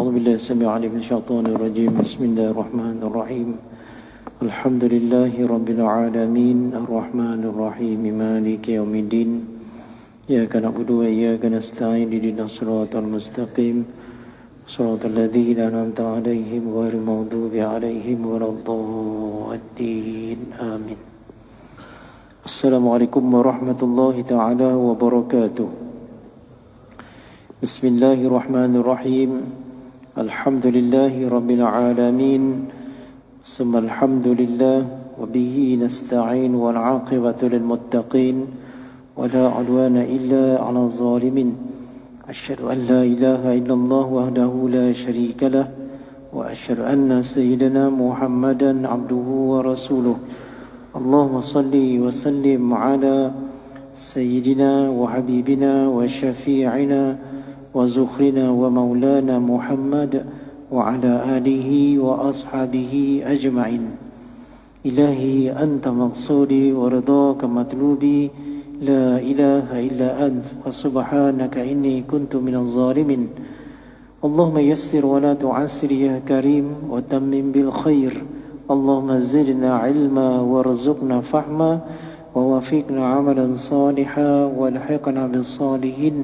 أعوذ بالله السميع العليم من الشيطان الرجيم. بسم الله الرحمن الرحيم. الحمد لله رب العالمين الرحمن الرحيم مالك يوم الدين. إياك نعبد وإياك نستعين اهدنا الصراط المستقيم صراط الذين أنعمت عليهم غير المغضوب عليهم ولا الضالين آمين. السلام عليكم ورحمة الله تعالى وبركاته. بسم الله الرحمن الرحيم. الحمد لله رب العالمين ثم الحمد لله وبه نستعين والعاقبة للمتقين ولا عدوان إلا على الظالمين. أشهد أن لا إله إلا الله وحده لا شريك له وأشهد أن سيدنا محمدا عبده ورسوله. اللهم صل وسلم على سيدنا وحبيبنا وشفيعنا وزخرنا ومولانا محمد وعلى آله وأصحابه أجمعين. إلهي أنت مقصودي ورضاك مطلوبي لا إله إلا أنت فسبحانك إني كنت من الظالمين. اللهم يسر ولا تعسر يا كريم وتمم بالخير. اللهم زدنا علما وارزقنا فهما ووفقنا عملا صالحا والحقنا بالصالحين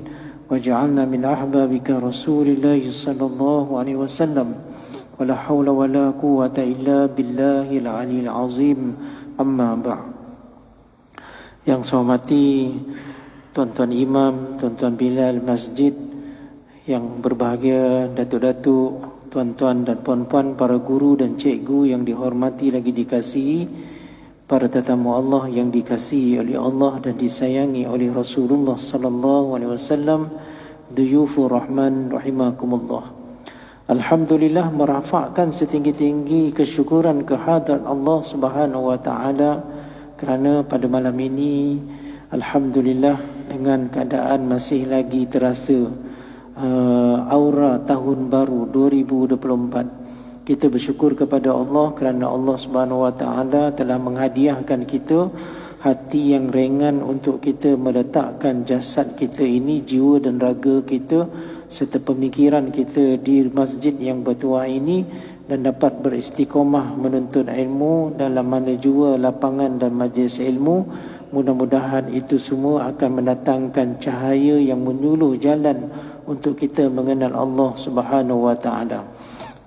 واجعلنا من أحبابك رسول الله صلى الله عليه وسلم ولا حول ولا قوة إلا بالله العلي العظيم. أما بعد. Yang saya hormati tuan-tuan imam, tuan-tuan bilal masjid, yang berbahagia datuk-datuk, tuan-tuan dan puan-puan, para guru dan cikgu yang dihormati lagi dikasihi, para tetamu Allah yang dikasihi oleh Allah dan disayangi oleh Rasulullah sallallahu alaihi wasallam, duyufur rahman rahimakumullah. Alhamdulillah, merafakkan setinggi-tinggi kesyukuran kehadrat Allah Subhanahu wa taala kerana pada malam ini alhamdulillah dengan keadaan masih lagi terasa aura tahun baru 2024. Kita bersyukur kepada Allah kerana Allah Subhanahu wa taala telah menghadiahkan kita hati yang ringan untuk kita meletakkan jasad kita ini, jiwa dan raga kita serta pemikiran kita di masjid yang bertuah ini, dan dapat beristiqamah menuntut ilmu dalam mana jua lapangan dan majlis ilmu. Mudah-mudahan itu semua akan mendatangkan cahaya yang menyuluh jalan untuk kita mengenal Allah Subhanahu wa taala.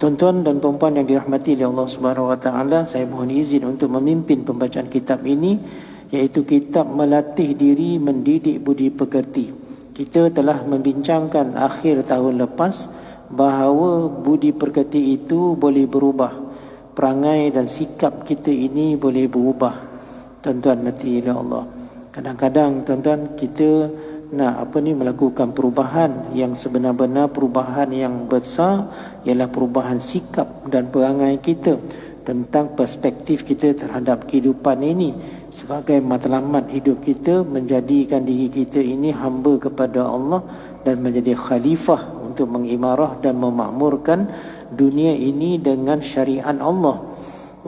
Tuan-tuan dan puan-puan yang dirahmati oleh Allah Subhanahu wa taala, saya mohon izin untuk memimpin pembacaan kitab ini, iaitu kitab Melatih Diri Mendidik Budi Pekerti. Kita telah membincangkan akhir tahun lepas bahawa budi pekerti itu boleh berubah, perangai dan sikap kita ini boleh berubah. Tuan-tuan mati oleh Allah, kadang-kadang tuan-tuan kita nak melakukan perubahan yang sebenar-benar perubahan yang besar, ialah perubahan sikap dan perangai kita tentang perspektif kita terhadap kehidupan ini sebagai matlamat hidup kita, menjadikan diri kita ini hamba kepada Allah dan menjadi khalifah untuk mengimarah dan memakmurkan dunia ini dengan syariat Allah.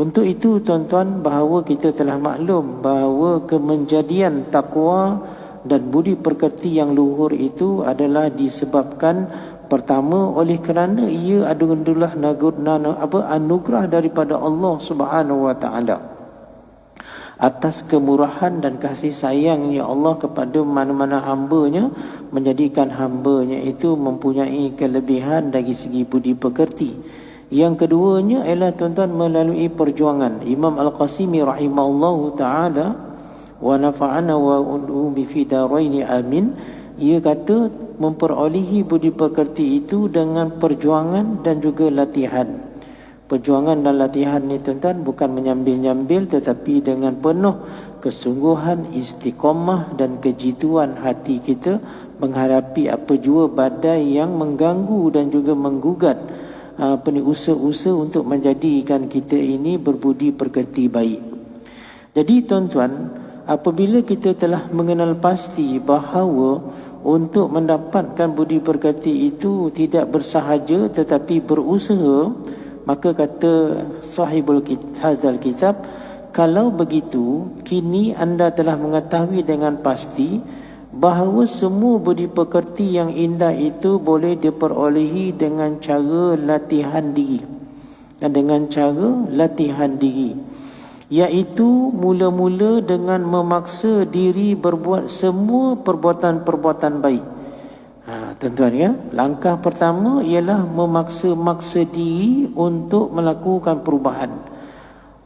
Untuk itu tuan-tuan, bahawa kita telah maklum bahawa kemenjadian takwa dan budi pekerti yang luhur itu adalah disebabkan pertama oleh kerana ia adalah anugerah daripada Allah Subhanahu wa taala atas kemurahan dan kasih sayangnya Allah kepada mana-mana hamba-Nya, menjadikan hamba-Nya itu mempunyai kelebihan dari segi budi pekerti. Yang keduanya ialah tuan-tuan melalui perjuangan. Imam Al-Qasimi rahimahullahu taala wa nafa'ana wa bi fi daraini amin, ia kata memperolehi budi pekerti itu dengan perjuangan dan juga latihan. Perjuangan dan latihan ni tuan-tuan bukan menyambil-nyambil, tetapi dengan penuh kesungguhan, istiqamah dan kejituan hati kita menghadapi apa jua badai yang mengganggu dan juga menggugat usaha-usaha untuk menjadikan kita ini berbudi pekerti baik. Jadi tuan-tuan, apabila kita telah mengenal pasti bahawa untuk mendapatkan budi pekerti itu tidak bersahaja tetapi berusaha, maka kata sahibul hadzal kitab, kalau begitu kini anda telah mengetahui dengan pasti bahawa semua budi pekerti yang indah itu boleh diperolehi dengan cara latihan diri, dan dengan cara latihan diri, iaitu mula-mula dengan memaksa diri berbuat semua perbuatan-perbuatan baik. Tuan-tuan ya, langkah pertama ialah memaksa diri untuk melakukan perubahan.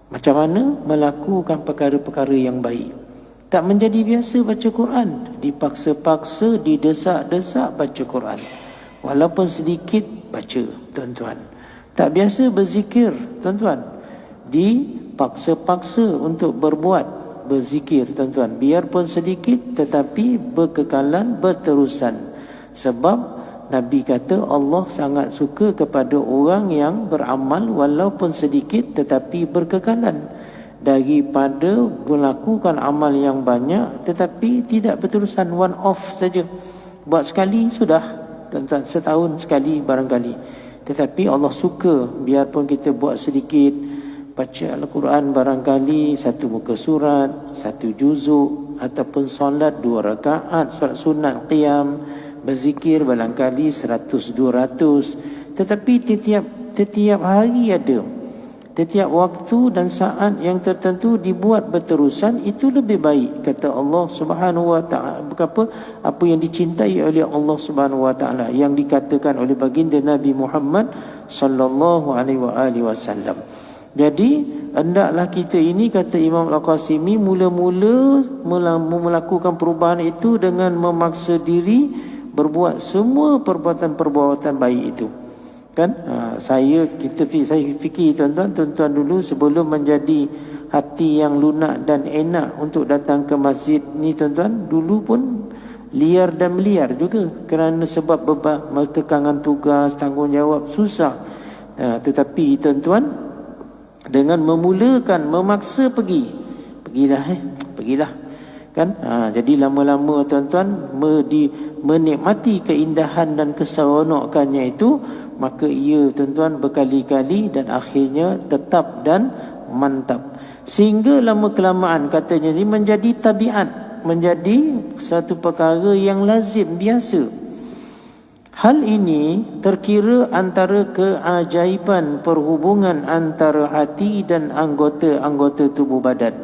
Macam mana melakukan perkara-perkara yang baik. Tak menjadi biasa baca Quran, dipaksa-paksa, didesak-desak baca Quran. Walaupun sedikit baca, tuan-tuan. Tak biasa berzikir, tuan-tuan, dipaksa-paksa untuk berbuat berzikir, tuan-tuan. Biarpun sedikit tetapi berkekalan, berterusan. Sebab Nabi kata Allah sangat suka kepada orang yang beramal walaupun sedikit tetapi berkekalan, daripada melakukan amal yang banyak tetapi tidak berterusan, one off saja. Buat sekali sudah, tuan-tuan, setahun sekali barangkali. Tetapi Allah suka biarpun kita buat sedikit, baca Al-Quran barangkali satu muka surat, satu juzuk, ataupun solat 2 rakaat, solat sunat qiyam, berzikir barangkali 100-200. Tetapi setiap hari ada, setiap waktu dan saat yang tertentu dibuat berterusan, itu lebih baik, kata Allah Subhanahu wa taala. Apa yang dicintai oleh Allah Subhanahu wa taala, yang dikatakan oleh baginda Nabi Muhammad sallallahu alaihi wasallam. Jadi hendaklah kita ini, kata Imam Al-Qasimi, mula-mula melakukan perubahan itu dengan memaksa diri berbuat semua perbuatan-perbuatan baik itu. Kan? Saya fikir tuan-tuan dulu sebelum menjadi hati yang lunak dan enak untuk datang ke masjid ni, tuan-tuan, dulu pun liar dan meliar juga, kerana sebab beban, kekangan tugas, tanggungjawab, susah. Tetapi tuan-tuan, dengan memulakan memaksa pergilah kan, jadi lama-lama tuan-tuan menikmati keindahan dan keseronokannya itu, maka ia tuan-tuan berkali-kali dan akhirnya tetap dan mantap, sehingga lama kelamaan katanya ini menjadi tabiat, menjadi satu perkara yang lazim, biasa. Hal ini terkira antara keajaiban perhubungan antara hati dan anggota-anggota tubuh badan,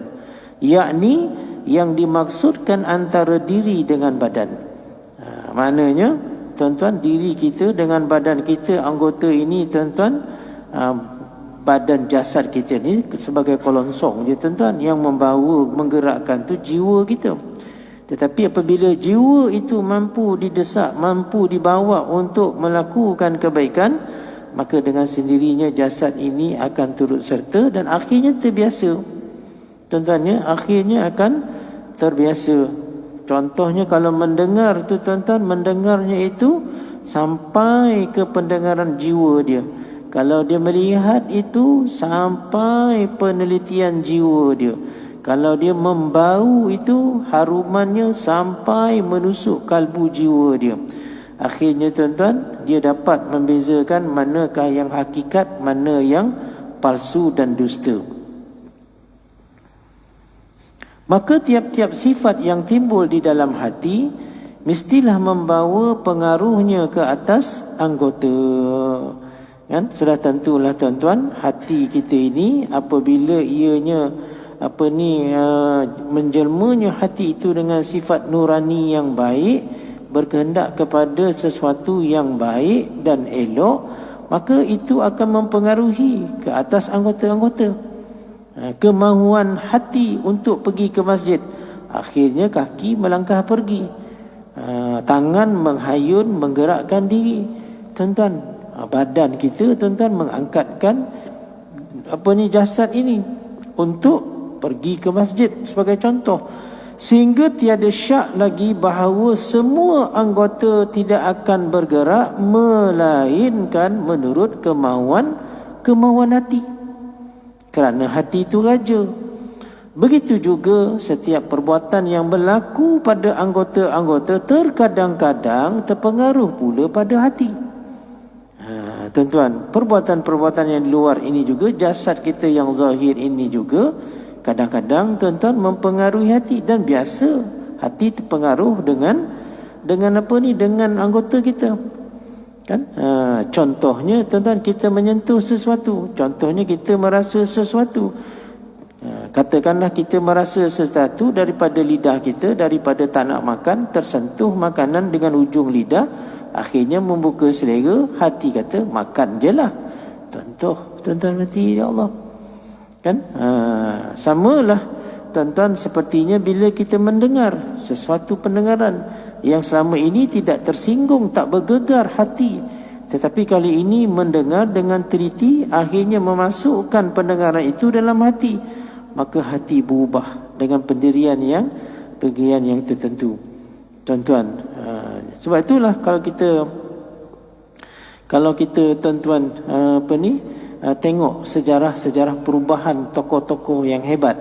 yakni yang dimaksudkan antara diri dengan badan. Maknanya tuan-tuan, diri kita dengan badan kita, anggota ini tuan-tuan, badan jasad kita ni sebagai kolongsong je tuan-tuan, yang membawa, menggerakkan tu jiwa kita. Tetapi apabila jiwa itu mampu didesak, mampu dibawa untuk melakukan kebaikan, maka dengan sendirinya jasad ini akan turut serta dan akhirnya terbiasa. Tuan-tuan, akhirnya akan terbiasa. Contohnya kalau mendengar tu tuan-tuan, mendengarnya itu sampai ke pendengaran jiwa dia. Kalau dia melihat itu sampai penelitian jiwa dia. Kalau dia membau itu harumannya sampai menusuk kalbu jiwa dia. Akhirnya tuan-tuan, dia dapat membezakan manakah yang hakikat, mana yang palsu dan dusta. Maka tiap-tiap sifat yang timbul di dalam hati mestilah membawa pengaruhnya ke atas anggota. Kan? Sudah tentulah tuan-tuan, hati kita ini apabila ianya menjelmanya hati itu dengan sifat nurani yang baik, berkehendak kepada sesuatu yang baik dan elok, maka itu akan mempengaruhi ke atas anggota-anggota. Kemahuan hati untuk pergi ke masjid, akhirnya kaki melangkah pergi, tangan menghayun menggerakkan diri, tuan-tuan, badan kita tuan-tuan mengangkatkan jasad ini untuk pergi ke masjid sebagai contoh, sehingga tiada syak lagi bahawa semua anggota tidak akan bergerak melainkan menurut kemahuan hati, kerana hati itu raja. Begitu juga setiap perbuatan yang berlaku pada anggota-anggota terkadang-kadang terpengaruh pula pada hati. Tuan-tuan, perbuatan-perbuatan yang di luar ini juga, jasad kita yang zahir ini juga kadang-kadang tuan-tuan mempengaruhi hati. Dan biasa Hati terpengaruh dengan apa ni, dengan anggota kita. Kan? Contohnya tuan-tuan, kita menyentuh sesuatu, contohnya kita merasa sesuatu. Katakanlah kita merasa sesuatu daripada lidah kita, daripada tak nak makan, tersentuh makanan dengan ujung lidah, akhirnya membuka selera, hati kata makan je lah. Contoh tuan-tuan mati, ya Allah. Kan? Samalah tuan-tuan, sepertinya bila kita mendengar sesuatu pendengaran yang selama ini tidak tersinggung, tak bergegar hati, tetapi kali ini mendengar dengan teliti, akhirnya memasukkan pendengaran itu dalam hati, maka hati berubah dengan pendirian yang tertentu. Tuan-tuan, sebab itulah kalau kita tuan-tuan tengok sejarah perubahan tokoh-tokoh yang hebat,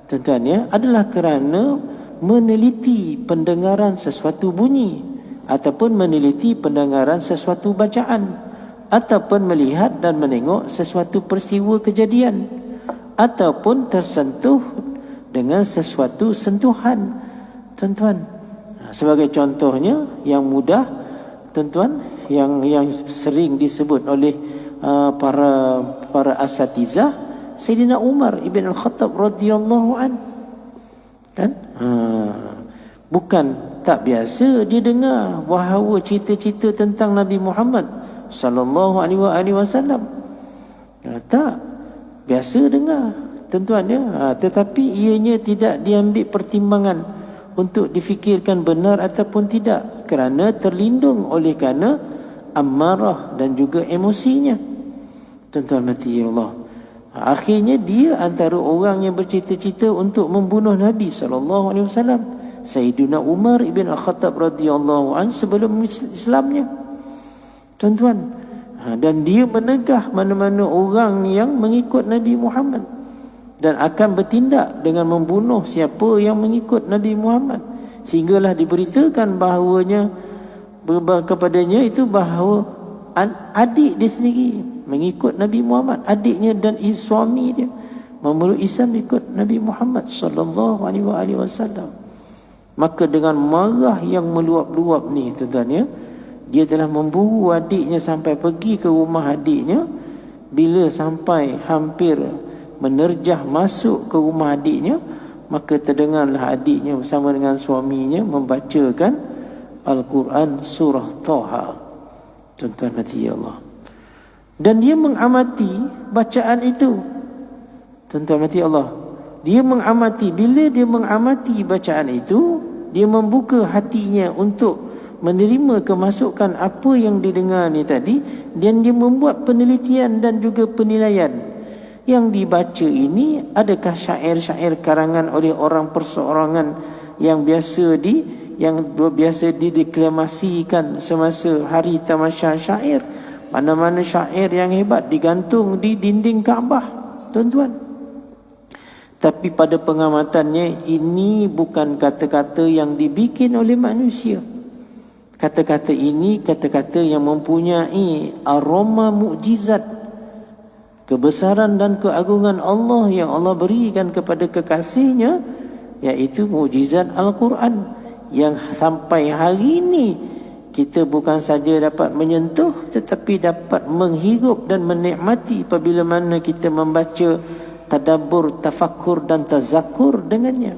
tuan-tuan ya, adalah kerana meneliti pendengaran sesuatu bunyi, ataupun meneliti pendengaran sesuatu bacaan, ataupun melihat dan menengok sesuatu peristiwa kejadian, ataupun tersentuh dengan sesuatu sentuhan, tuan-tuan. Sebagai contohnya yang mudah, tuan-tuan, yang sering disebut oleh para asatizah, Sayyidina Umar ibn Al-Khattab radhiyallahu an. Kan? Bukan tak biasa dia dengar bahawa cerita-cerita tentang Nabi Muhammad sallallahu alaihi wasallam. Tak biasa dengar, tuan-tuan ya. Tetapi ianya tidak diambil pertimbangan untuk difikirkan benar ataupun tidak, kerana terlindung oleh kerana amarah dan juga emosinya. Tuan-tuan mati ya Allah. Akhirnya dia antara orang yang bercita-cita untuk membunuh Nabi SAW, Sayyidina Umar ibn Al-Khattab radhiyallahu an, sebelum Islamnya, tuan-tuan. Dan dia menegah mana-mana orang yang mengikut Nabi Muhammad, dan akan bertindak dengan membunuh siapa yang mengikut Nabi Muhammad. Sehinggalah diberitakan bahawanya kepadanya itu bahawa adik dia sendiri mengikut Nabi Muhammad, adiknya dan suami dia memeluk Islam ikut Nabi Muhammad sallallahu alaihi wasallam. Maka dengan marah yang meluap-luap ni, tuan-tuan ya, dia telah memburu adiknya sampai pergi ke rumah adiknya. Bila sampai hampir menerjah masuk ke rumah adiknya, maka terdengarlah adiknya bersama dengan suaminya membacakan Al-Quran surah Taha. Tuan-tuan hati ya Allah. Dan dia mengamati bacaan itu. Tuan-tuan hati Allah. Dia mengamati, bila dia mengamati bacaan itu, dia membuka hatinya untuk menerima kemasukan apa yang didengar ni tadi, dan dia membuat penelitian dan juga penilaian. Yang dibaca ini adakah syair-syair karangan oleh orang perseorangan yang biasa dideklamasikan semasa hari tamasya syair. Mana-mana syair yang hebat digantung di dinding Kaabah, tuan-tuan. Tapi pada pengamatannya, ini bukan kata-kata yang dibikin oleh manusia. Kata-kata ini kata-kata yang mempunyai aroma mukjizat, kebesaran dan keagungan Allah yang Allah berikan kepada kekasihnya, iaitu mukjizat Al-Quran, yang sampai hari ini kita bukan saja dapat menyentuh, tetapi dapat menghirup dan menikmati apabila mana kita membaca, tadabbur, tafakkur dan tazakur dengannya.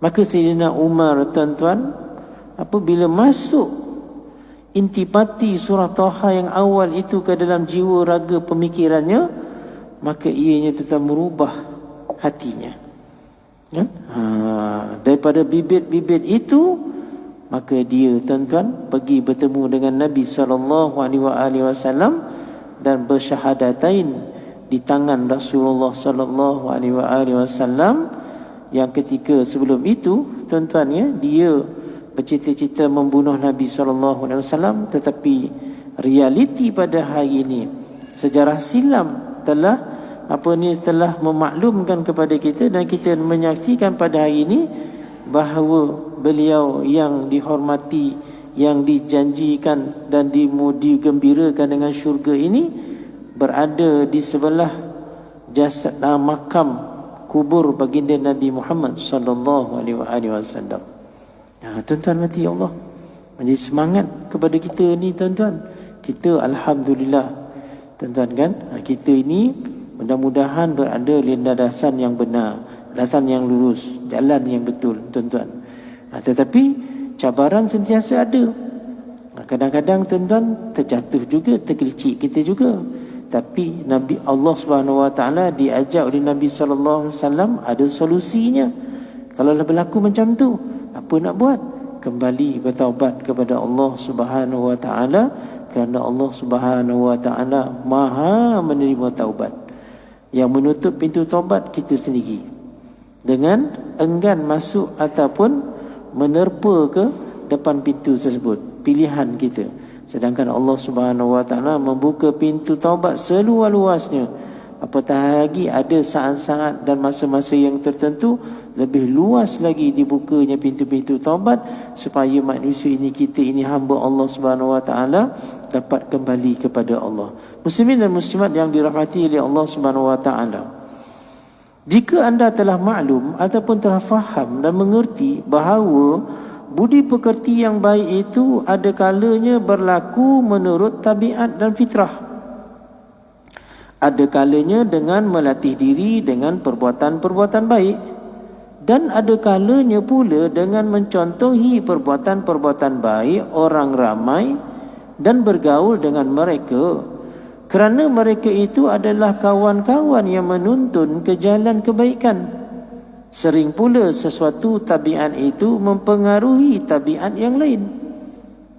Maka Sayyidina Umar, tuan-tuan, apabila masuk intipati surah Taha yang awal itu ke dalam jiwa raga pemikirannya, maka ianya tetap merubah hatinya. Daripada bibit-bibit itu, maka dia, tuan-tuan, pergi bertemu dengan Nabi SAW dan bersyahadatain di tangan Rasulullah SAW, yang ketika sebelum itu, tuan-tuan ya, dia bercita-cita membunuh Nabi SAW, tetapi realiti pada hari ini, sejarah silam telah memaklumkan kepada kita, dan kita menyaksikan pada hari ini bahawa beliau yang dihormati, yang dijanjikan dan digembirakan dengan syurga ini, berada di sebelah jasad makam kubur baginda Nabi Muhammad sallallahu alaihi wasallam. Tuan-tuan mati Allah, menjadi semangat kepada kita ni tuan-tuan. Kita alhamdulillah tuan-tuan kan, kita ini mudah-mudahan berada di landasan yang benar, landasan yang lurus, jalan yang betul tuan-tuan. Tetapi cabaran sentiasa ada. Kadang-kadang tuan-tuan terjatuh juga, terkelicik kita juga. Tapi Nabi Allah Subhanahu Wa Taala diajak oleh Nabi sallallahu alaihi wasallam ada solusinya. Kalau berlaku macam tu, apa nak buat? Kembali bertaubat kepada Allah Subhanahu Wa Taala, kerana Allah Subhanahu Wa Taala Maha menerima taubat. Yang menutup pintu taubat kita sendiri dengan enggan masuk ataupun menerpa ke depan pintu tersebut, pilihan kita. Sedangkan Allah Subhanahu Wa Taala membuka pintu taubat seluas-luasnya. Apatah lagi ada saat-saat dan masa-masa yang tertentu lebih luas lagi dibukanya pintu-pintu taubat, supaya manusia ini, kita ini hamba Allah Subhanahu Wa Taala dapat kembali kepada Allah. Muslimin dan muslimat yang dirahmati oleh Allah Subhanahu Wa Taala, jika anda telah maklum ataupun telah faham dan mengerti bahawa budi pekerti yang baik itu ada kalanya berlaku menurut tabiat dan fitrah, ada kalanya dengan melatih diri dengan perbuatan-perbuatan baik, dan ada kalanya pula dengan mencontohi perbuatan-perbuatan baik orang ramai dan bergaul dengan mereka, kerana mereka itu adalah kawan-kawan yang menuntun ke jalan kebaikan. Sering pula sesuatu tabiat itu mempengaruhi tabiat yang lain.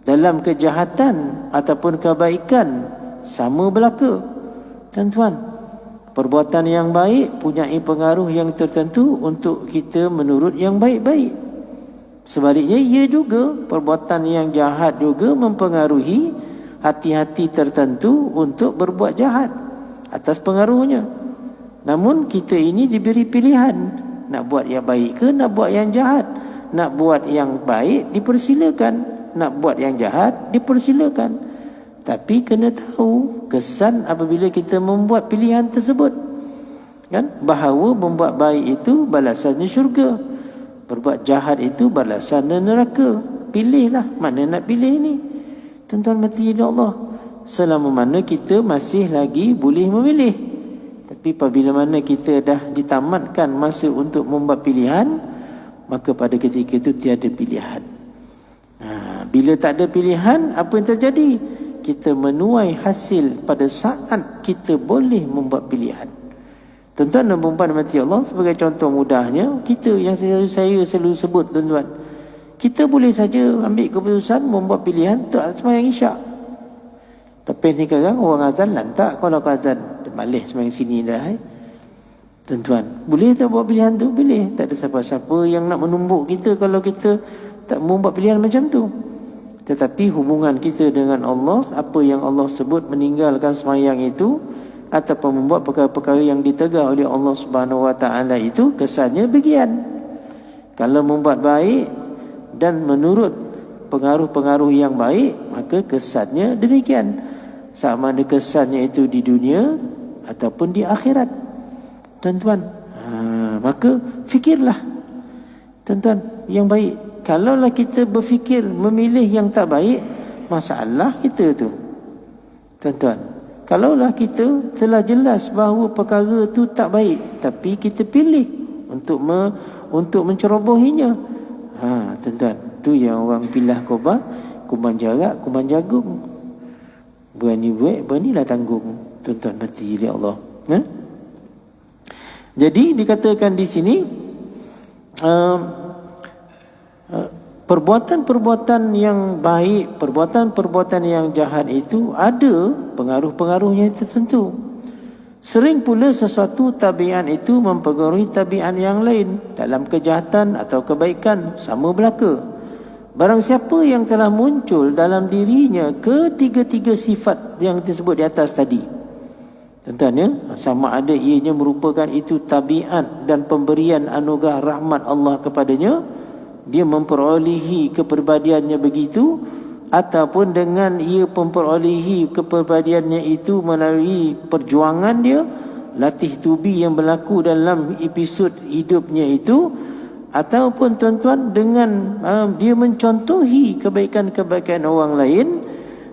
Dalam kejahatan ataupun kebaikan sama berlaku. Tuan-tuan, perbuatan yang baik punya pengaruh yang tertentu untuk kita menurut yang baik-baik. Sebaliknya, ia juga perbuatan yang jahat juga mempengaruhi hati-hati tertentu untuk berbuat jahat atas pengaruhnya. Namun kita ini diberi pilihan, nak buat yang baik ke nak buat yang jahat. Nak buat yang baik dipersilakan, nak buat yang jahat dipersilakan. Tapi kena tahu kesan apabila kita membuat pilihan tersebut, kan? Bahawa membuat baik itu balasannya syurga, berbuat jahat itu balasannya neraka. Pilihlah mana nak pilih ni, tuan-tuan mati Allah. Selama mana kita masih lagi boleh memilih. Tapi apabila mana kita dah ditamatkan masa untuk membuat pilihan, maka pada ketika itu tiada pilihan. Bila tak ada pilihan, apa yang terjadi? Kita menuai hasil pada saat kita boleh membuat pilihan. Tuan-tuan dan puan mati Allah, sebagai contoh mudahnya, kita yang saya selalu sebut tuan-tuan, kita boleh saja ambil keputusan membuat pilihan tak sembahyang isyak. Tapi ni sekarang orang azan lantak, kalau kau azan balik sembahyang sini dah. Tuan-tuan, boleh tak buat pilihan tu? Boleh. Tak ada siapa-siapa yang nak menumbuk kita kalau kita tak membuat pilihan macam tu. Tetapi hubungan kita dengan Allah, apa yang Allah sebut meninggalkan sembahyang itu ataupun membuat perkara-perkara yang ditegar oleh Allah Subhanahu Wa Taala itu, kesannya bagian. Kalau membuat baik dan menurut pengaruh-pengaruh yang baik, maka kesannya demikian. Sama ada kesannya itu di dunia ataupun di akhirat. Tuan-tuan, maka fikirlah tuan-tuan yang baik. Kalaulah kita berfikir memilih yang tak baik, masalah kita tu. Tuan-tuan, kalaulah kita telah jelas bahawa perkara tu tak baik, tapi kita pilih untuk mencerobohinya, tuan-tuan, tu yang orang pilah khobah, kuman jarak, kuman jagung. Berani buat, beranilah tanggung. Tuan-tuan mati oleh Allah. Jadi dikatakan di sini, perbuatan-perbuatan yang baik, perbuatan-perbuatan yang jahat itu ada pengaruh-pengaruhnya tertentu. Sering pula sesuatu tabiat itu mempengaruhi tabiat yang lain. Dalam kejahatan atau kebaikan sama berlaku. Barang siapa yang telah muncul dalam dirinya ketiga-tiga sifat yang disebut di atas tadi, tuan-tuan ya, sama ada ianya merupakan itu tabiat dan pemberian anugerah rahmat Allah kepadanya, dia memperolehi kepribadiannya begitu, ataupun dengan ia memperolehi kepribadiannya itu melalui perjuangan dia, latih tubi yang berlaku dalam episod hidupnya itu, ataupun tuan-tuan dengan dia mencontohi kebaikan-kebaikan orang lain,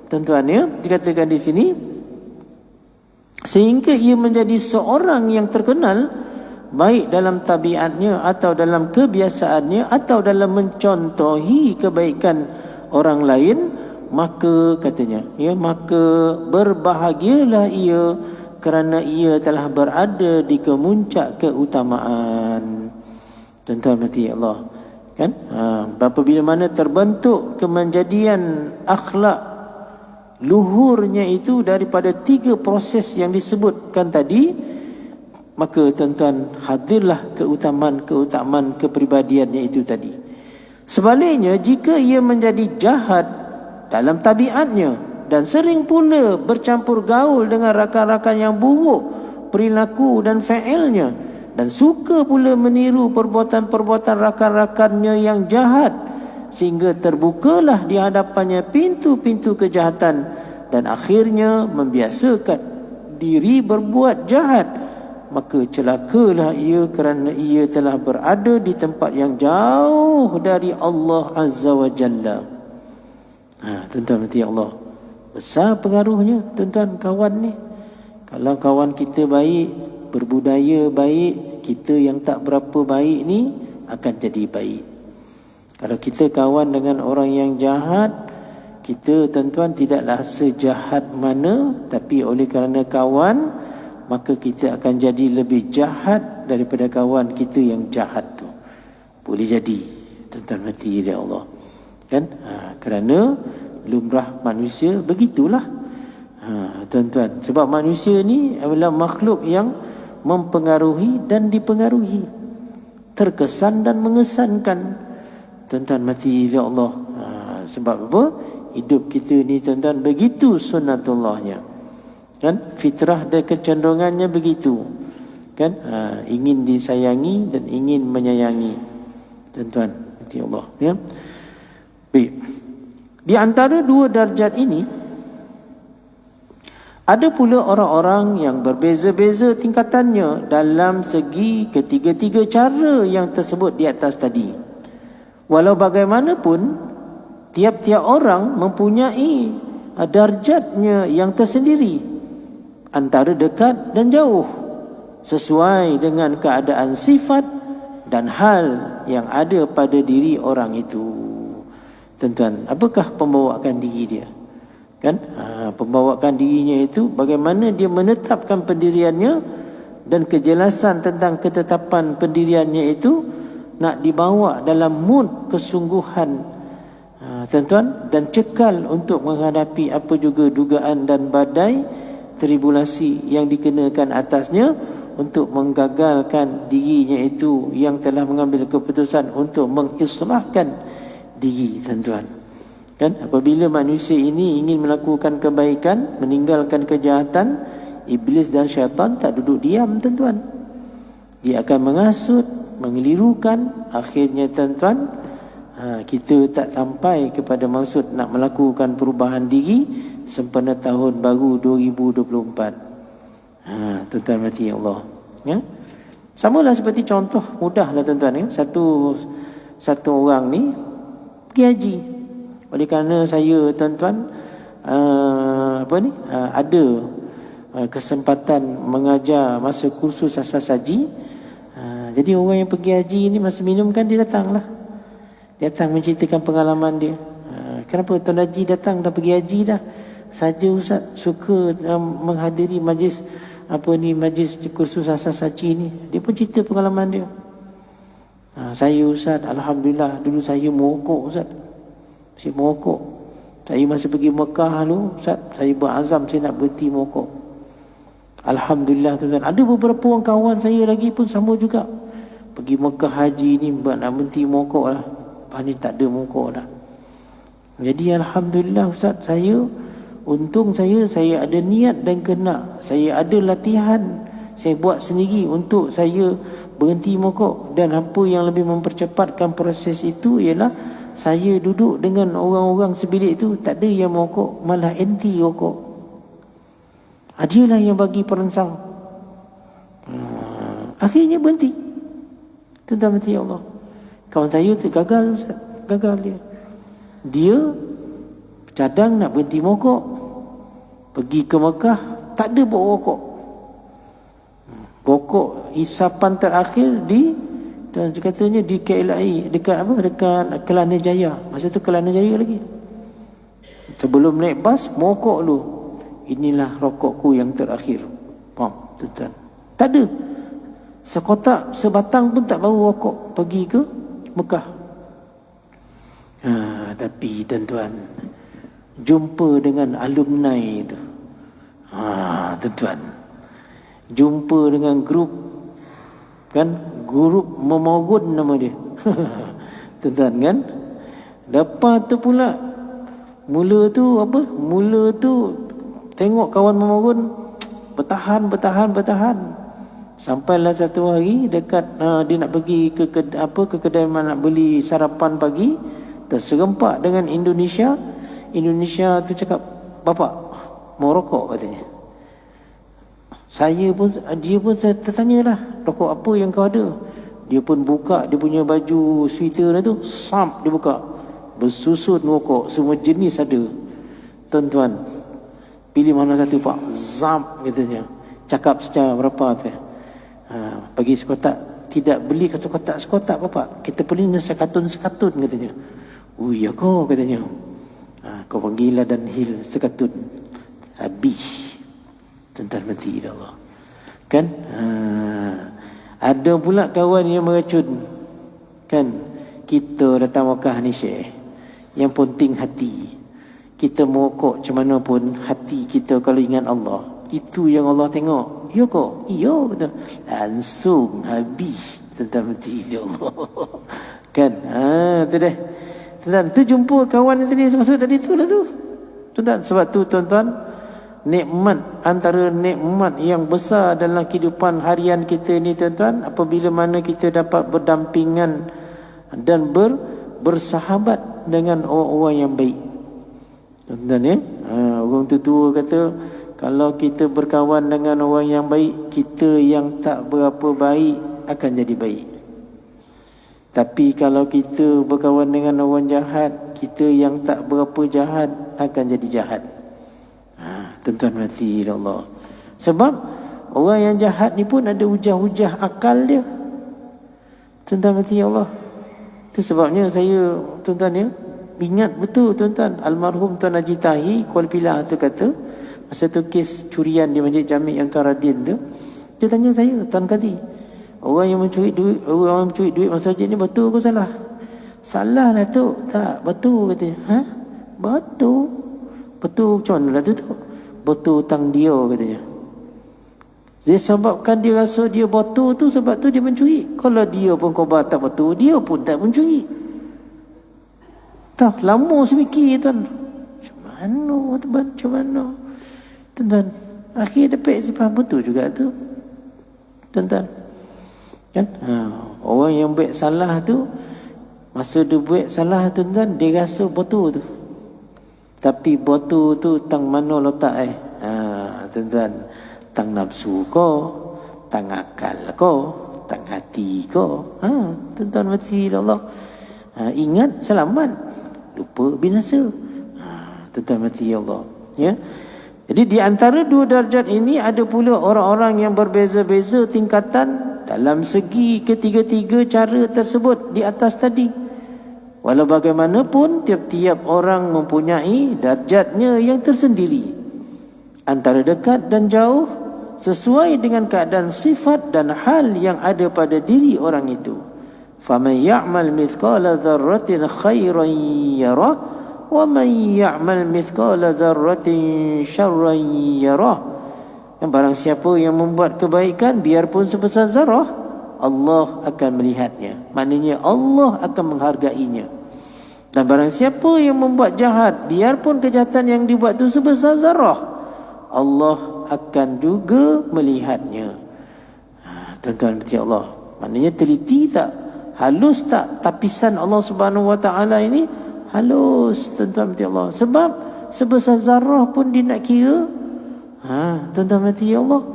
tuan-tuan ya, dikatakan di sini, sehingga ia menjadi seorang yang terkenal baik dalam tabiatnya atau dalam kebiasaannya atau dalam mencontohi kebaikan orang lain, maka katanya ya, maka berbahagialah ia kerana ia telah berada di kemuncak keutamaan. Tuan-tuan mati Allah kan, apabila mana terbentuk kemenjadian akhlak luhurnya itu daripada 3 proses yang disebutkan tadi, maka tuan-tuan hadirlah keutamaan kepribadiannya itu tadi. Sebaliknya, jika ia menjadi jahat dalam tabiatnya dan sering pula bercampur gaul dengan rakan-rakan yang buruk perilaku dan failnya, dan suka pula meniru perbuatan-perbuatan rakan-rakannya yang jahat, sehingga terbukalah di hadapannya pintu-pintu kejahatan, dan akhirnya membiasakan diri berbuat jahat, maka celakalah ia kerana ia telah berada di tempat yang jauh dari Allah Azza wa Jalla. Tuan-tuan mati Allah, besar pengaruhnya tuan-tuan kawan ni. Kalau kawan kita baik, berbudaya baik, kita yang tak berapa baik ni akan jadi baik. Kalau kita kawan dengan orang yang jahat, kita tuan-tuan tidaklah sejahat mana, tapi oleh kerana kawan, maka kita akan jadi lebih jahat daripada kawan kita yang jahat tu. Boleh jadi tuan-tuan mati oleh Allah kan, kerana lumrah manusia begitulah tuan-tuan. Sebab manusia ni adalah makhluk yang mempengaruhi dan dipengaruhi, terkesan dan mengesankan. Tuan-tuan mati oleh Allah. Sebab apa? Hidup kita ni tuan-tuan begitu sunnatullahnya kan, fitrah dan kecenderungannya begitu kan, ingin disayangi dan ingin menyayangi. Tuan-tuan mati Allah ya. Baik, di antara 2 darjat ini ada pula orang-orang yang berbeza-beza tingkatannya dalam segi ketiga-tiga cara yang tersebut di atas tadi. Walau bagaimanapun, tiap-tiap orang mempunyai darjatnya yang tersendiri, antara dekat dan jauh, sesuai dengan keadaan sifat dan hal yang ada pada diri orang itu. Tuan-tuan, apakah pembawaan diri dia? Kan? Pembawaan dirinya itu bagaimana dia menetapkan pendiriannya, dan kejelasan tentang ketetapan pendiriannya itu nak dibawa dalam mood kesungguhan, tuan-tuan, dan cekal untuk menghadapi apa juga dugaan dan badai tribulasi yang dikenakan atasnya, untuk menggagalkan dirinya itu yang telah mengambil keputusan untuk mengislahkan diri. Tuan-tuan kan, apabila manusia ini ingin melakukan kebaikan, meninggalkan kejahatan, iblis dan syaitan tak duduk diam tuan-tuan. Dia akan mengasut, mengelirukan. Akhirnya tuan-tuan, kita tak sampai kepada maksud nak melakukan perubahan diri sempena tahun baru 2024. Tuan-tuan mati Allah ya. Samalah seperti contoh mudahlah tuan-tuan ya. Satu orang ni pergi haji. Oleh kerana saya tuan-tuan ada kesempatan mengajar masa kursus asas haji, jadi orang yang pergi haji ni masa minum kan dia datang menceritakan pengalaman dia. Kenapa tuan haji datang dah pergi haji dah? Saja Ustaz suka menghadiri majlis majlis kursus asas haji ni. Dia pun cerita pengalaman dia. Saya Ustaz, alhamdulillah dulu saya merokok Ustaz. Saya merokok. Saya masa pergi Mekah dulu Ustaz, saya berazam saya nak berhenti merokok. Alhamdulillah tuan-tuan, ada beberapa orang kawan saya lagi pun sama juga. Pergi Mekah haji ni nak berhenti merokok lah. Lepas ni tak ada merokok dah. Jadi alhamdulillah Ustaz, untung saya ada niat dan kehendak. Saya ada latihan. Saya buat sendiri untuk saya berhenti merokok. Dan apa yang lebih mempercepatkan proses itu ialah saya duduk dengan orang-orang sebilik itu, tak ada yang merokok, malah anti rokok. Dialah yang bagi perangsang. Akhirnya berhenti. Tuan-tuan mati Allah. Kawan saya tu gagal, Ustaz. Gagal dia. Dia cadang nak berhenti mogok. Pergi ke Mekah, tak ada bawa rokok. Rokok isapan terakhir di, katanya di KLI, dekat apa? Dekat Kelana Jaya. Masa tu Kelana Jaya lagi. Sebelum naik bas, mokok lu. Inilah rokokku yang terakhir. Faham, tuan-tuan? Tak ada. Sekotak, sebatang pun tak bawa rokok pergi ke Mekah. Tapi tuan-tuan, jumpa dengan alumni itu. Tuan-tuan, jumpa dengan grup, kan, grup Memogun nama dia. Tuan-tuan kan. Lepas tu pula mula tu tengok kawan Memogun bertahan. Sampailah satu hari dekat dia nak pergi ke kedai mana nak beli sarapan pagi, terserempak dengan Indonesia. Indonesia tu cakap, "Bapak mau rokok?" katanya. Dia pun saya tertanyalah, "Rokok apa yang kau ada?" Dia pun buka dia punya baju sweater tu, dia buka. Bersusun rokok, semua jenis ada. Tuan-tuan, pilih mana satu Pak? Zam katanya. Cakap saja berapa tu. Bagi sekotak. Tidak beli sekotak Bapak. Kita beli sekatun katanya. Ya kau katanya. Kau panggillah dan hil sekatun. Habis. Tuan-tuan mati Allah. Kan? Ada pula kawan yang meracun. Kan? Kita datang Mekah ni Syekh. Yang penting hati. Kita merokok macam mana pun, hati kita kalau ingat Allah, itu yang Allah tengok. Ya kok? Iya betul. Langsung habis. Tentang mati Allah. Kan? Tu dah. Tuan-tuan, tu jumpa kawan yang tadi masuk tadi tu lah tu. Tuan-tuan, sebab tu tuan-tuan, nikmat, antara nikmat yang besar dalam kehidupan harian kita ni tuan-tuan, apabila mana kita dapat berdampingan dan bersahabat dengan orang-orang yang baik. Tuan-tuan ya, orang tua kata, kalau kita berkawan dengan orang yang baik, kita yang tak berapa baik akan jadi baik. Tapi kalau kita berkawan dengan orang jahat, kita yang tak berapa jahat akan jadi jahat. Tuan-tuan mati Allah. Sebab orang yang jahat ni pun ada hujah-hujah akal dia. Tuan-tuan mati Allah. Itu sebabnya saya, tuan-tuan ya, ingat betul tuan-tuan, almarhum Tuan Haji Tahi Kuala Pilah tu kata, masa tu kes curian di Masjid Jami' yang Tuan Radin tu, dia tanya saya, "Tuan Kadi, orang yang mencuri duit masjid ni betul ke salah?" "Salah lah tu." "Tak, betul," katanya. Betul? Betul macam mana lah tu? Betul hutang dia katanya. Dia sebabkan dia rasa dia betul tu, sebab tu dia mencuri. Kalau dia pun khabar tak betul, dia pun tak mencuri. Tahu lama saya fikir tuan. Macam mana? Tuan-tuan, akhir dapat saya faham betul juga tu. Tuan-tuan. Kan? Orang yang buat salah tu, masa dia buat salah tuan-tuan, dia rasa betul tu. Tapi betul tu tang mana letak tuan-tuan, tang nafsu ko, tang akal ko, tang hati ko. Tuan-tuan mati Allah. Ingat selamat, lupa binasa. Tuan-tuan mati Allah. Ya. Jadi di antara dua darjat ini ada pula orang-orang yang berbeza-beza tingkatan dalam segi ketiga-tiga cara tersebut di atas tadi. Walau bagaimanapun, tiap-tiap orang mempunyai darjatnya yang tersendiri, antara dekat dan jauh, sesuai dengan keadaan sifat dan hal yang ada pada diri orang itu. فَمَنْ يَعْمَلْ مِثْقَالَ ذَرَّةٍ خَيْرًا يَرَهُ وَمَنْ يَعْمَلْ مِثْقَالَ ذَرَّةٍ شَرًّا يَرَهُ. Dan barang siapa yang membuat kebaikan, biarpun sebesar zarah, Allah akan melihatnya. Maknanya Allah akan menghargainya. Dan barang siapa yang membuat jahat, biarpun kejahatan yang dibuat itu sebesar zarah, Allah akan juga melihatnya. Tuan-tuan berhati Allah. Maknanya teliti tak? Halus tak tapisan Allah Subhanahu Wa Taala ini? Halus, tuan-tuan berhati Allah. Sebab sebesar zarah pun dia nak kira. Tuan-tuan berhati Allah.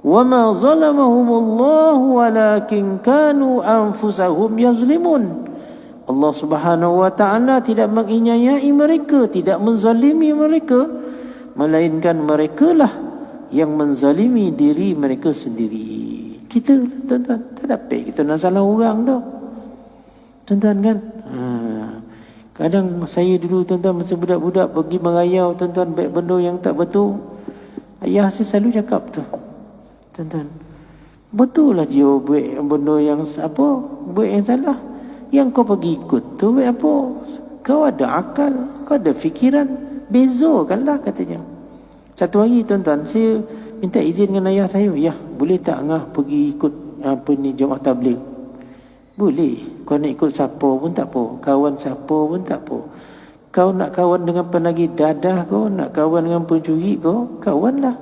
Wa ma zalamahumullahu walakin kanu anfusahum yazlimun. Allah Subhanahu wa taala tidak menganiayai mereka, tidak menzalimi mereka, melainkan merekalah yang menzalimi diri mereka sendiri. Kita tuan-tuan, tak dapat kita nak salah orang dah. Tuan-tuan kan? Kadang saya dulu tuan-tuan masa budak-budak pergi merayau tuan-tuan baik benda yang tak betul. Ayah saya selalu cakap tu. Tuan-tuan, betul lah dia buat benda yang apa? Buat yang salah. Yang kau pergi ikut tu buat apa? Kau ada akal, kau ada fikiran, bezakanlah katanya. Satu hari tuan-tuan, saya minta izin dengan ayah saya, "Ya, boleh tak ngah pergi ikut apa ni jemaah tabligh?" "Boleh. Kau nak ikut siapa pun tak apa, kawan siapa pun tak apa. Kau nak kawan dengan penagih dadah kau, nak kawan dengan pencuri kau, kawanlah.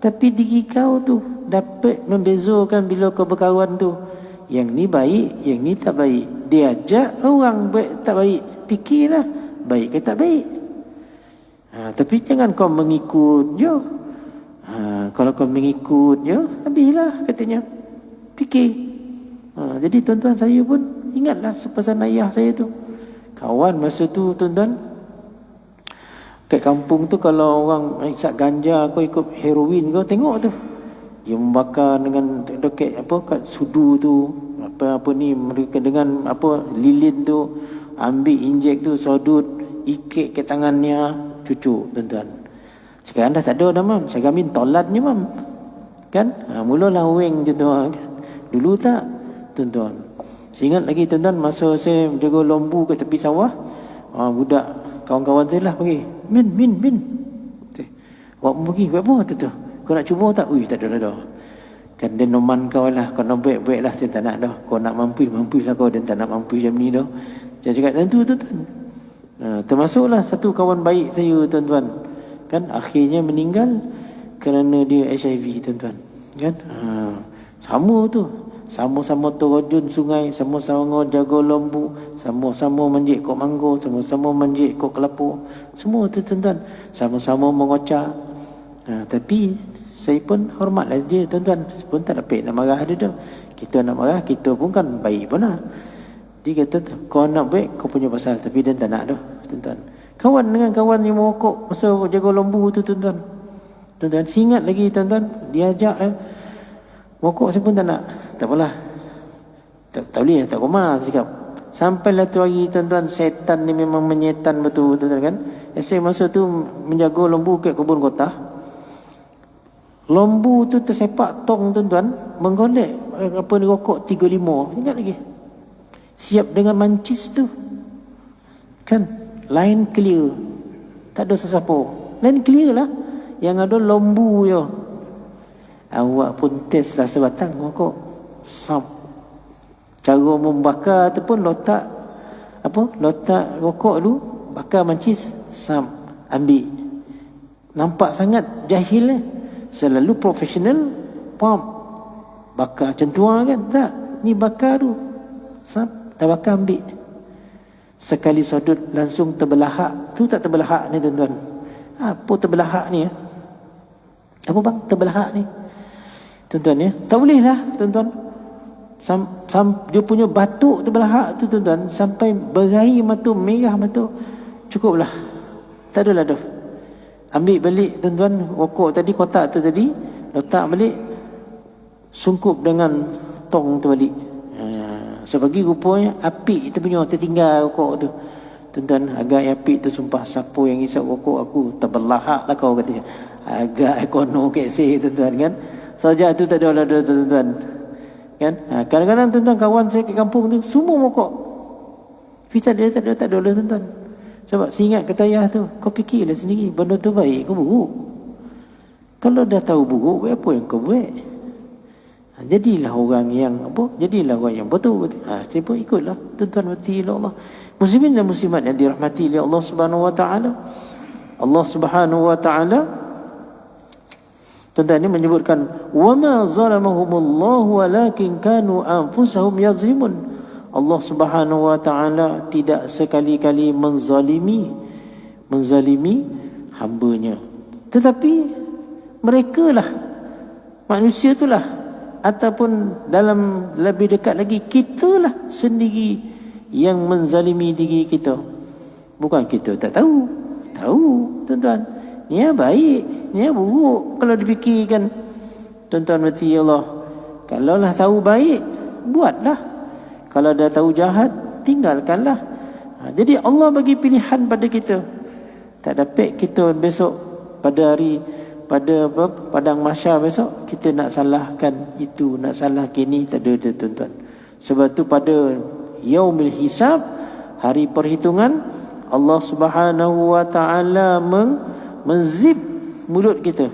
Tapi diri kau tu dapat membezakan bila kau berkawan tu. Yang ni baik, yang ni tak baik. Dia ajak orang baik tak baik, fikirlah baik ke tak baik. Tapi jangan kau mengikut je. Kalau kau mengikut je, habislah katanya. Fikir. Jadi tuan-tuan, saya pun ingatlah pesan ayah saya tu. Kawan masa tu tuan-tuan, kat kampung tu kalau orang isap ganja kau ikut heroin kau tengok tu. Dia membakar dengan dekat apa kat sudu tu, apa ni mereka dengan apa lilin tu, ambil injek tu sodut, ikat ke tangannya, cucuk tuan-tuan. Sekarang dah tak ada dah mam, Sagamin tolatnya mam. Kan? Mulalah weng je tu kan. Dulu tak tuan-tuan. Saya ingat lagi tuan-tuan masa saya jaga lembu kat tepi sawah, budak kawan-kawan saya lah pergi, Min. Awak pergi buat apa tu? Kau nak cuba tak? Ui, tak ada dah. Kan dia noman kau lah. Kau nak baik-baik lah. Saya tak nak dah. Kau nak mampu lah kau. Dia tak nak mampu macam ni dah. Saya cakap tentu tuan-tuan. Termasuklah satu kawan baik saya tuan-tuan. Kan akhirnya meninggal kerana dia HIV tuan-tuan. Kan? Sama tu. Sama-sama terjun sungai. Sama-sama jaga lembu. Sama-sama menjek kok mangga. Sama-sama menjek kok kelapa. Semua tu tuan-tuan. Sama-sama mengocak. Tapi saya pun hormatlah dia tuan-tuan. Pun tak dapat nak marah dia dah. Kita nak marah, kita pun kan baik pun lah. Dia kata, kau nak baik, kau punya pasal. Tapi dia tak nak dah tuan-tuan. Kawan dengan kawan yang merokok masa jaga lembu tu tuan-tuan. Tuan-tuan, ingat lagi tuan-tuan. Dia ajak merokok, saya pun tak nak. Tak apalah. Tak boleh, tak koma cakap. Sampailah tu hari tuan-tuan, setan ni memang menyetan betul tuan-tuan kan. Saya masa tu menjaga lembu kat kebun kota. Lembu tu tersepak tong tuan-tuan, menggolek apa ni rokok 35. Ingat lagi. Siap dengan mancis tu. Kan? Line clear. Tak ada sesiapa. Line clear lah. Yang ada lembu je. Awak pun test lah sebatang rokok. Sam. Cara membakar tu pun letak rokok tu, bakar mancis, sam, ambil. Nampak sangat jahil eh. Selalu profesional pump bakar macam tu kan. Tak, ni bakar tu dah bakar ambil. Sekali sodut langsung terbelahak. Tu tak terbelahak ni tuan-tuan. Apa terbelahak ni Apa bang terbelahak ni tuan-tuan ya? Tak boleh lah tuan-tuan. Dia punya batuk terbelahak tu tuan-tuan, sampai berair mata, merah mata. Cukuplah. Tak adalah dah. Ambil balik tuan-tuan rokok tadi, kotak tu tadi, letak balik, sungkup dengan tong tu balik. Sebagi rupanya api itu punya tertinggal rokok tu. Tuan-tuan, agak api tu sumpah, siapa yang isap rokok aku terbelahak lah kau katanya. Agak kono kesih tuan-tuan kan. Saja tu tak ada lah tuan-tuan. Kan? Kadang-kadang tuan-tuan kawan saya ke kampung tu semua rokok. Tapi tak ada lah tuan-tuan. Sebab saya ingat kata ayah tu, kau fikirlah sendiri, benda tu baik ke buruk. Kalau dah tahu buruk, apa yang kau buat? Jadilah orang yang jadilah orang yang betul. Saya pun ikutlah tuan-tuan mati Allah. Muslimin dan muslimat yang dirahmati oleh Allah Subhanahu wa taala. Allah Subhanahu wa taala tuan-tuan ini menyebutkan, wa ma zalamahumullahu walakin kanu anfusahum yazlimun. Allah Subhanahu wa taala tidak sekali-kali menzalimi hamba-Nya, tetapi merekalah manusia itulah, ataupun dalam lebih dekat lagi, kitalah sendiri yang menzalimi diri kita. Bukan kita tak tahu. Tahu, tuan-tuan. Ni yang baik, ni yang buruk. Kalau dipikirkan, tuan-tuan mati Allah, kalau lah tahu baik, buatlah. Kalau dah tahu jahat, tinggalkanlah. Jadi Allah bagi pilihan pada kita. Tak dapat kita besok pada padang mahsyar besok kita nak salahkan itu, nak salahkan ini, tak ada, tuan-tuan. Sebab tu pada yaumil hisab, hari perhitungan, Allah Subhanahu wa taala menzip mulut kita.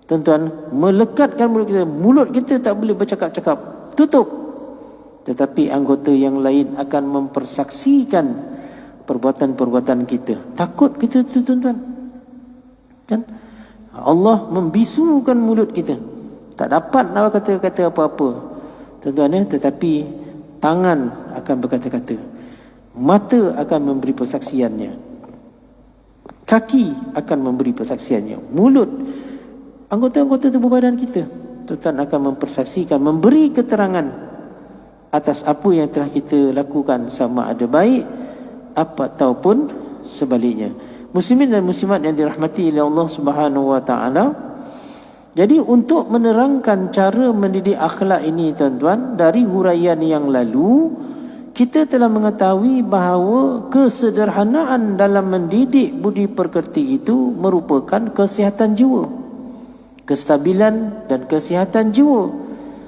Tuan-tuan, melekatkan mulut kita. Mulut kita tak boleh bercakap-cakap, tutup. Tetapi anggota yang lain akan mempersaksikan perbuatan-perbuatan kita. Takut kita tu, tuan-tuan. Kan? Allah membisukan mulut kita. Tak dapat nak kata-kata apa-apa, tuan-tuan, tetapi tangan akan berkata-kata. Mata akan memberi persaksiannya. Kaki akan memberi persaksiannya. Mulut, anggota-anggota tubuh badan kita, tuan-tuan, akan mempersaksikan, memberi keterangan atas apa yang telah kita lakukan, sama ada baik ataupun sebaliknya. Muslimin dan muslimat yang dirahmati oleh Allah Subhanahu wa taala. Jadi untuk menerangkan cara mendidik akhlak ini, tuan-tuan, dari huraian yang lalu, kita telah mengetahui bahawa kesederhanaan dalam mendidik budi pekerti itu merupakan kesihatan jiwa, kestabilan dan kesihatan jiwa.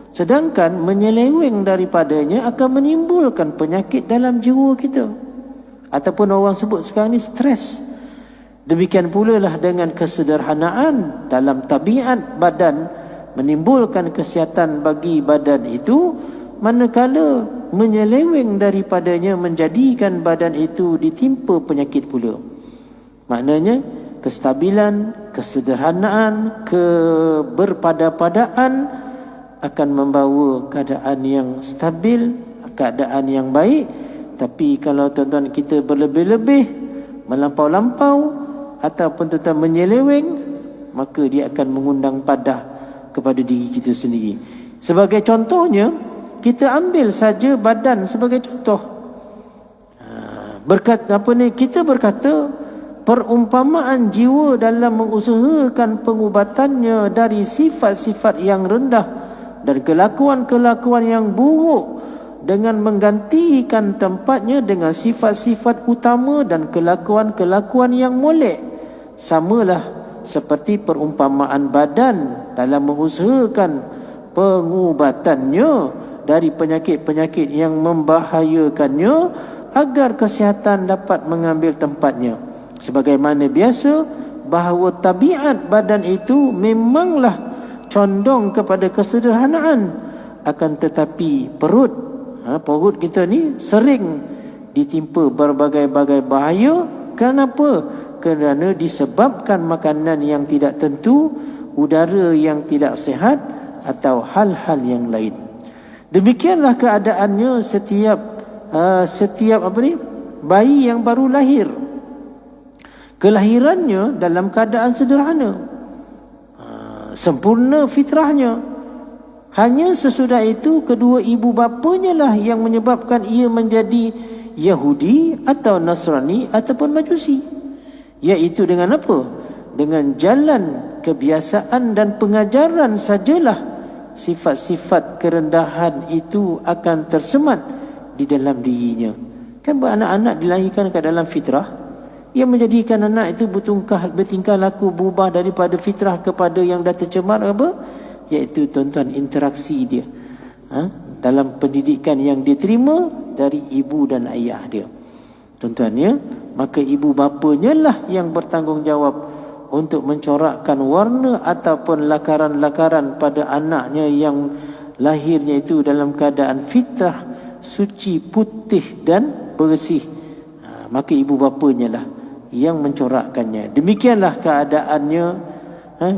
Sedangkan menyeleweng daripadanya akan menimbulkan penyakit dalam jiwa kita, ataupun orang sebut sekarang ni stres. Demikian pula lah dengan kesederhanaan dalam tabiat badan menimbulkan kesihatan bagi badan itu, manakala menyeleweng daripadanya menjadikan badan itu ditimpa penyakit pula. Maknanya kestabilan, kesederhanaan, keberpada-padaan akan membawa keadaan yang stabil, keadaan yang baik. Tapi kalau tuan-tuan kita berlebih-lebih, melampau-lampau, ataupun tuan-tuan menyeleweng, maka dia akan mengundang padah kepada diri kita sendiri. Sebagai contohnya, kita ambil saja badan sebagai contoh. Kita berkata perumpamaan jiwa dalam mengusahakan pengubatannya dari sifat-sifat yang rendah dan kelakuan-kelakuan yang buruk dengan menggantikan tempatnya dengan sifat-sifat utama dan kelakuan-kelakuan yang molek, samalah seperti perumpamaan badan dalam mengusahakan pengubatannya dari penyakit-penyakit yang membahayakannya agar kesihatan dapat mengambil tempatnya. Sebagaimana biasa bahawa tabiat badan itu memanglah condong kepada kesederhanaan, akan tetapi perut kita ni sering ditimpa berbagai-bagai bahaya. Kenapa? Kerana disebabkan makanan yang tidak tentu, udara yang tidak sihat, atau hal-hal yang lain. Demikianlah keadaannya setiap bayi yang baru lahir. Kelahirannya dalam keadaan sederhana, sempurna fitrahnya. Hanya sesudah itu kedua ibu bapanya lah yang menyebabkan ia menjadi Yahudi atau Nasrani ataupun Majusi. Iaitu dengan apa? Dengan jalan kebiasaan dan pengajaran sajalah sifat-sifat kerendahan itu akan tersemat di dalam dirinya. Kan anak-anak dilahirkan ke dalam fitrah, yang menjadikan anak itu bertingkah laku berubah daripada fitrah kepada yang dah tercemar apa? Iaitu tuan-tuan interaksi dia dalam pendidikan yang diterima dari ibu dan ayah dia. Tuan-tuan, ya, maka ibu bapanya lah yang bertanggungjawab untuk mencorakkan warna ataupun lakaran-lakaran pada anaknya yang lahirnya itu dalam keadaan fitrah, suci, putih dan bersih. Maka ibu bapanya lah yang mencorakkannya. Demikianlah keadaannya,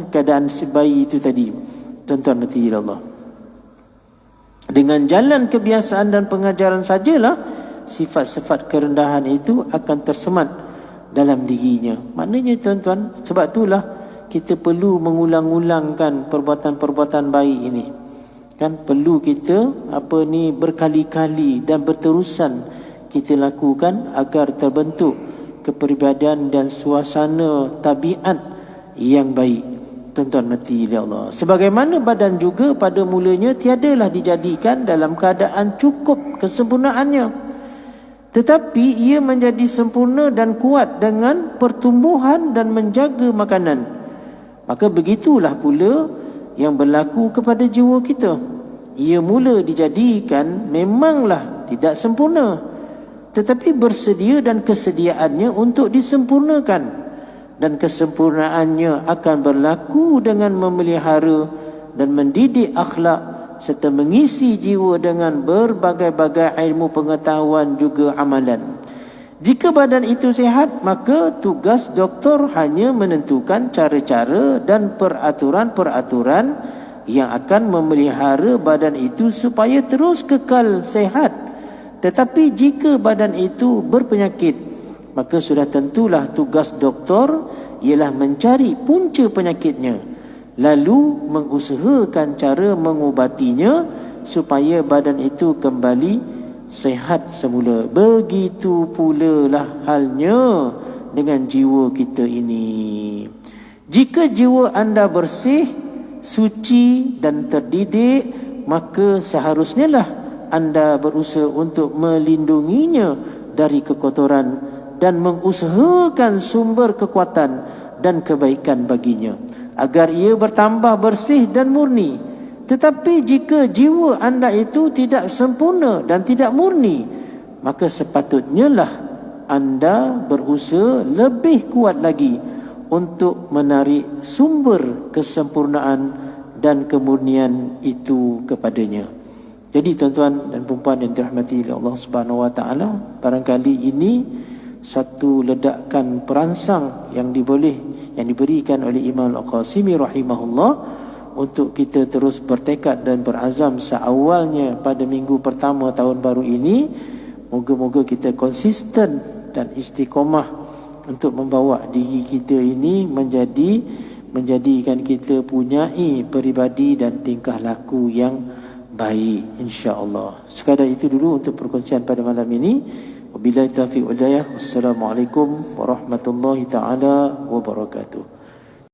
keadaan si bayi itu tadi, tuan-tuan hati Allah. Dengan jalan kebiasaan dan pengajaran sajalah sifat-sifat kerendahan itu akan tersemat dalam dirinya. Maknanya tuan-tuan, sebab itulah kita perlu mengulang-ulangkan perbuatan-perbuatan baik ini. Kan perlu kita berkali-kali dan berterusan kita lakukan agar terbentuk kepribadian dan suasana tabiat yang baik. Tuan-tuan mati oleh Allah. Sebagaimana badan juga pada mulanya tiadalah dijadikan dalam keadaan cukup kesempurnaannya, tetapi ia menjadi sempurna dan kuat dengan pertumbuhan dan menjaga makanan. Maka begitulah pula yang berlaku kepada jiwa kita. Ia mula dijadikan memanglah tidak sempurna, tetapi bersedia dan kesediaannya untuk disempurnakan. Dan kesempurnaannya akan berlaku dengan memelihara dan mendidik akhlak serta mengisi jiwa dengan berbagai-bagai ilmu pengetahuan juga amalan. Jika badan itu sihat, maka tugas doktor hanya menentukan cara-cara dan peraturan-peraturan yang akan memelihara badan itu supaya terus kekal sihat. Tetapi jika badan itu berpenyakit, maka sudah tentulah tugas doktor ialah mencari punca penyakitnya, lalu mengusahakan cara mengubatinya supaya badan itu kembali sihat semula. Begitu pula lah halnya dengan jiwa kita ini. Jika jiwa anda bersih, suci dan terdidik, maka seharusnya lah anda berusaha untuk melindunginya dari kekotoran dan mengusahakan sumber kekuatan dan kebaikan baginya agar ia bertambah bersih dan murni. Tetapi jika jiwa anda itu tidak sempurna dan tidak murni, maka sepatutnya lah anda berusaha lebih kuat lagi untuk menarik sumber kesempurnaan dan kemurnian itu kepadanya. Jadi tuan-tuan dan puan-puan yang dirahmati oleh Allah Subhanahu wa taala, barangkali ini satu ledakan perangsang yang diberikan oleh Imam Al-Qasimi rahimahullah untuk kita terus bertekad dan berazam seawalnya pada minggu pertama tahun baru ini. Moga-moga kita konsisten dan istiqamah untuk membawa diri kita ini menjadikan kita punyai peribadi dan tingkah laku yang baik, insya-Allah. Sekadar itu dulu untuk perkongsian pada malam ini. Wabillahi taufiq wal hidayah. Wassalamualaikum warahmatullahi taala wabarakatuh.